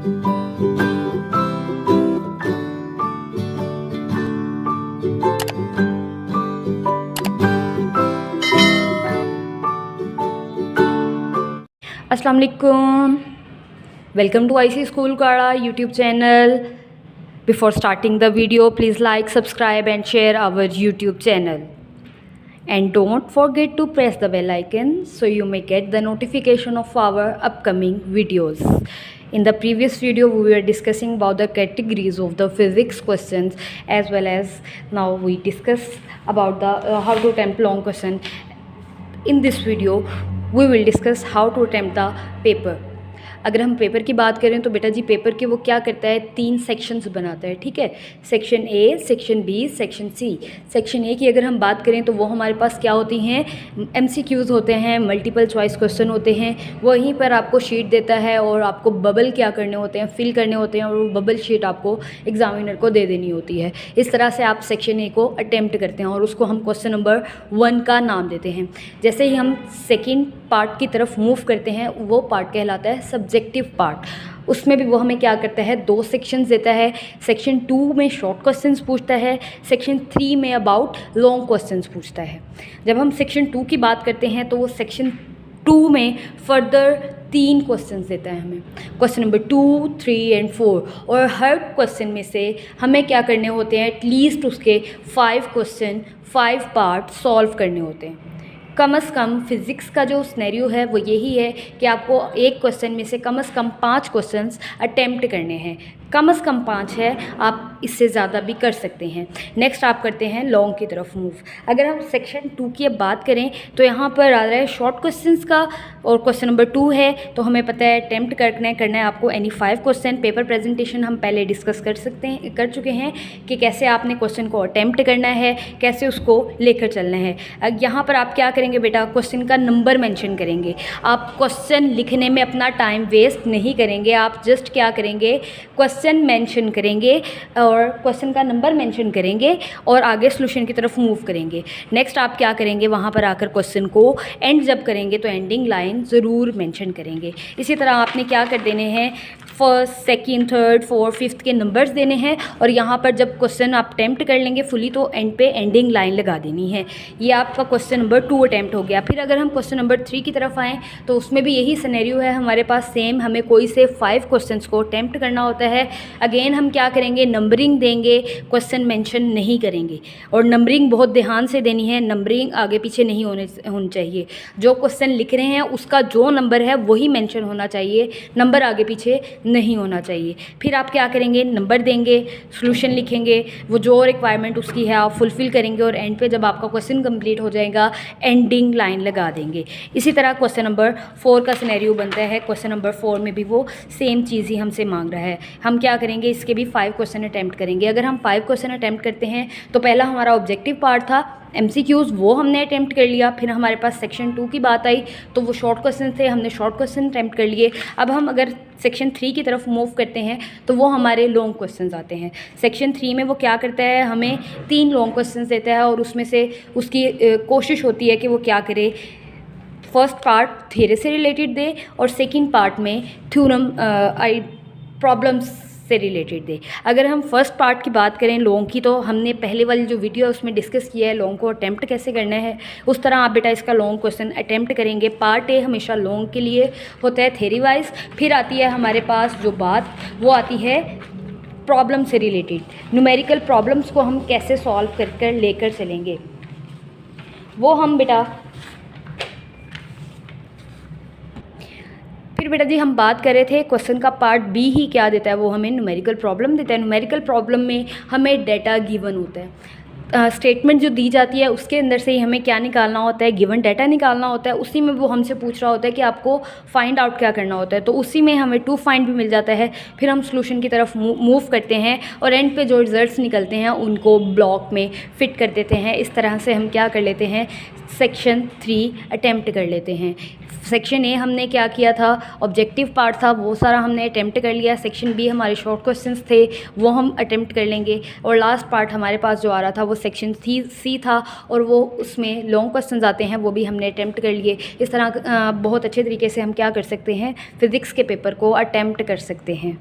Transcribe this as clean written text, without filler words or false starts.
अस्सलाम वालेकुम, welcome to IC School Kara YouTube channel. Before starting the video, please like, subscribe and share our YouTube channel. And don't forget to press the bell icon so you may get the notification of our upcoming videos. In the previous video, we were discussing about the categories of the physics questions, as well as now we discuss about the how to attempt long question. In this video, we will discuss how to attempt the paper. अगर हम paper की बात करें तो बेटा जी paper के वो क्या करता है, 3 सेक्शंस बनाता है, ठीक है। Section A, section B, section C. Section A की अगर हम बात करें तो वो हमारे पास क्या होती हैं, MCQs होते हैं, मल्टीपल चॉइस क्वेश्चन होते हैं। वहीं पर आपको शीट देता है और आपको बबल क्या करने होते हैं, फिल करने होते हैं, और वो बबल शीट आपको एग्जामिनर को दे देनी होती है। इस तरह से आप सेक्शन ए को अटैम्प्ट करते हैं और उसको हम क्वेश्चन नंबर 1 का नाम देते हैं। जैसे ही हम सेकेंड पार्ट की तरफ मूव करते हैं, वो पार्ट कहलाता है सब्जेक्टिव पार्ट। उसमें भी वो हमें क्या करता है, 2 सेक्शंस देता है। सेक्शन 2 में शॉर्ट क्वेश्चंस पूछता है, सेक्शन 3 में अबाउट लॉन्ग क्वेश्चंस पूछता है। जब हम सेक्शन 2 की बात करते हैं तो वो सेक्शन 2 में फर्दर 3 क्वेश्चंस देता है हमें, क्वेश्चन नंबर 2, 3 एंड 4। और हर क्वेश्चन में से हमें क्या करने होते हैं, एटलीस्ट उसके 5 क्वेश्चन, 5 पार्ट सॉल्व करने होते हैं। कम से कम फिज़िक्स का जो सिनेरियो है वो यही है कि आपको एक क्वेश्चन में से कम 5 क्वेश्चंस अटेम्प्ट करने हैं। कम से कम 5 है, आप इससे ज़्यादा भी कर सकते हैं। नेक्स्ट आप करते हैं लॉन्ग की तरफ मूव। अगर हम सेक्शन 2 की अब बात करें तो यहाँ पर आ रहा है शॉर्ट क्वेश्चंस का, और क्वेश्चन नंबर 2 है तो हमें पता है अटेम्प्ट करना है आपको एनी 5 क्वेश्चन। पेपर प्रेजेंटेशन हम पहले डिस्कस कर चुके हैं कि कैसे आपने क्वेश्चन को अटेम्प्ट करना है, कैसे उसको लेकर चलना है। यहाँ पर आप क्या करेंगे बेटा, क्वेश्चन का नंबर मेंशन करेंगे। आप क्वेश्चन लिखने में अपना टाइम वेस्ट नहीं करेंगे, आप जस्ट क्या करेंगे, क्वेश्चन मेंशन करेंगे और क्वेश्चन का नंबर मेंशन करेंगे और आगे सॉल्यूशन की तरफ मूव करेंगे। नेक्स्ट आप क्या करेंगे, वहाँ पर आकर क्वेश्चन को एंड जब करेंगे तो एंडिंग लाइन ज़रूर मेंशन करेंगे। इसी तरह आपने क्या कर देने हैं, first, second, third, fourth, fifth के नंबर्स देने हैं, और यहाँ पर जब क्वेश्चन आप अटैम्प्ट कर लेंगे फुली तो एंड पे एंडिंग लाइन लगा देनी है। ये आपका क्वेश्चन नंबर 2 अटैम्प्ट हो गया। फिर अगर हम क्वेश्चन नंबर 3 की तरफ आएँ तो उसमें भी यही सिनेरियो है हमारे पास सेम। हमें कोई से 5 क्वेश्चंस को अटैम्प्ट करना होता है। अगेन हम क्या करेंगे, नंबरिंग देंगे, क्वेश्चन मेंशन नहीं करेंगे, और नंबरिंग बहुत ध्यान से देनी है। नंबरिंग आगे पीछे नहीं होनी चाहिए। जो क्वेश्चन लिख रहे हैं उसका जो नंबर है वही मेंशन होना चाहिए, नंबर आगे पीछे नहीं होना चाहिए। फिर आप क्या करेंगे, नंबर देंगे, सॉल्यूशन लिखेंगे, वो जो रिक्वायरमेंट उसकी है आप फुलफ़िल करेंगे, और एंड पे जब आपका क्वेश्चन कंप्लीट हो जाएगा एंडिंग लाइन लगा देंगे। इसी तरह क्वेश्चन नंबर 4 का सिनेरियो बनता है। क्वेश्चन नंबर 4 में भी वो सेम चीज़ ही हमसे मांग रहा है। हम क्या करेंगे, इसके भी 5 क्वेश्चन अटैम्प्ट करेंगे। अगर हम 5 क्वेश्चन अटैम्प्ट करते हैं तो पहला हमारा ऑब्जेक्टिव पार्ट था MCQs, वो हमने अटैम्प्ट कर लिया। फिर हमारे पास सेक्शन 2 की बात आई तो वो शॉर्ट क्वेश्चन थे, हमने शॉर्ट क्वेश्चन अटैम्प्ट कर लिए। अब हम अगर सेक्शन 3 की तरफ मूव करते हैं तो वो हमारे लॉन्ग क्वेश्चंस आते हैं। सेक्शन 3 में वो क्या करता है, हमें 3 लॉन्ग क्वेश्चंस देता है, और उसमें से उसकी कोशिश होती है कि वो क्या करे, फर्स्ट पार्ट थ्योरी से रिलेटेड दे और सेकेंड पार्ट में थ्योरम प्रॉब्लम्स से रिलेटेड दे। अगर हम फर्स्ट पार्ट की बात करें लॉन्ग की, तो हमने पहले वाली जो वीडियो है उसमें डिस्कस किया है लॉन्ग को अटैम्प्ट कैसे करना है। उस तरह आप बेटा इसका लॉन्ग क्वेश्चन अटैम्प्ट करेंगे। पार्ट ए हमेशा लॉन्ग के लिए होता है थ्योरी वाइज। फिर आती है हमारे पास जो बात, वो आती है प्रॉब्लम से रिलेटेड। न्यूमेरिकल प्रॉब्लम्स को हम कैसे सॉल्व कर लेकर चलेंगे, वो हम बेटा फिर बेटा जी हम बात कर रहे थे क्वेश्चन का पार्ट बी ही क्या देता है, वो हमें न्यूमेरिकल प्रॉब्लम देता है। न्यूमेरिकल प्रॉब्लम में हमें डाटा गिवन होता है, स्टेटमेंट जो दी जाती है उसके अंदर से ही हमें क्या निकालना होता है, गिवन डाटा निकालना होता है। उसी में वो हमसे पूछ रहा होता है कि आपको फाइंड आउट क्या करना होता है, तो उसी में हमें टू फाइंड भी मिल जाता है। फिर हम सॉल्यूशन की तरफ मूव करते हैं और एंड पे जो रिजल्ट्स निकलते हैं उनको ब्लॉक में फिट कर देते हैं। इस तरह से हम क्या कर लेते हैं, सेक्शन 3 अटैम्प्ट कर लेते हैं। सेक्शन ए हमने क्या किया था, ऑब्जेक्टिव पार्ट था, वो सारा हमने अटैम्प्ट कर लिया। सेक्शन बी हमारे शॉर्ट क्वेश्चंस थे, वो हम अटैम्प्ट कर लेंगे। और लास्ट पार्ट हमारे पास जो आ रहा था वो सेक्शन सी था, और वो उसमें लॉन्ग क्वेश्चंस आते हैं, वो भी हमने अटैम्प्ट कर लिए। इस तरह बहुत अच्छे तरीके से हम क्या कर सकते हैं, फिज़िक्स के पेपर को अटैम्प्ट कर सकते हैं।